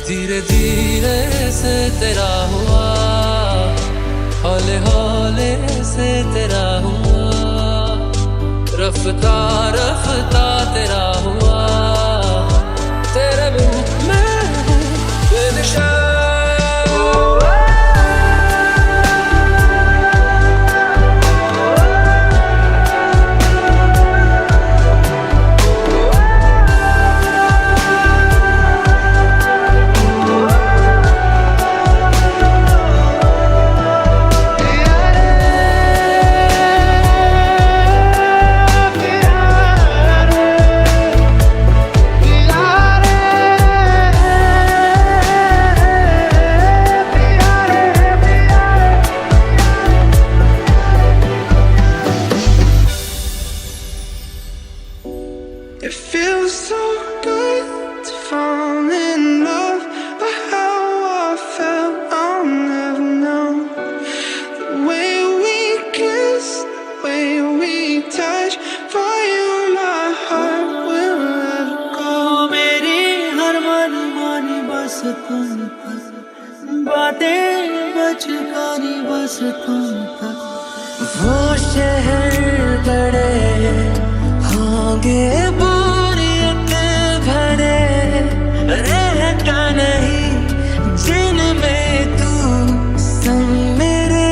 धीरे धीरे से तेरा हुआ, हौले हौले से तेरा हुआ, रफ्ता रफ्ता तेरा हुआ, तेरे बिन मैं हूँ बेनिशान। It feels so good to fall in love, but how I felt I'll never know. The way we kissed, the way we touched, for you my heart will never go. मेरी हर मनमानी बस तुम तक, बातें बचकानी बस तुम तक। वो शहर बड़े होंगे बोरियत भरे, रहता नहीं जिनमें तू संग मेरे,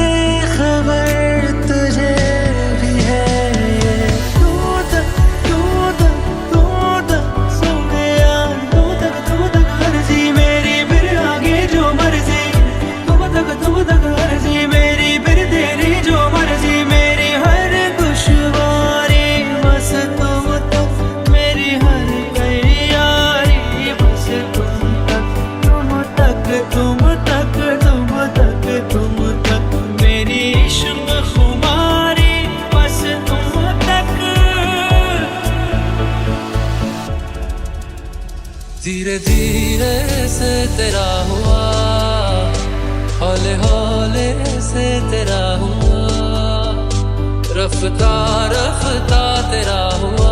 खबर तुझे भी है। तू तक सोने यार, तू तक हर्जी मेरी, फिर आगे जो मर्जी। तू तक हर्जी मेरी, फिर तेरी जो मर्जी। मेरी हर खुशवारी बस तुम तक, मेरी हर तैयारी बस तुम तक। तुम तक मेरी इश्क खुमारी बस तुम तक। धीरे धीरे से तेरा हुआ, हौले हौले से तेरा हुआ, रफ्ता रफ्ता तेरा हुआ,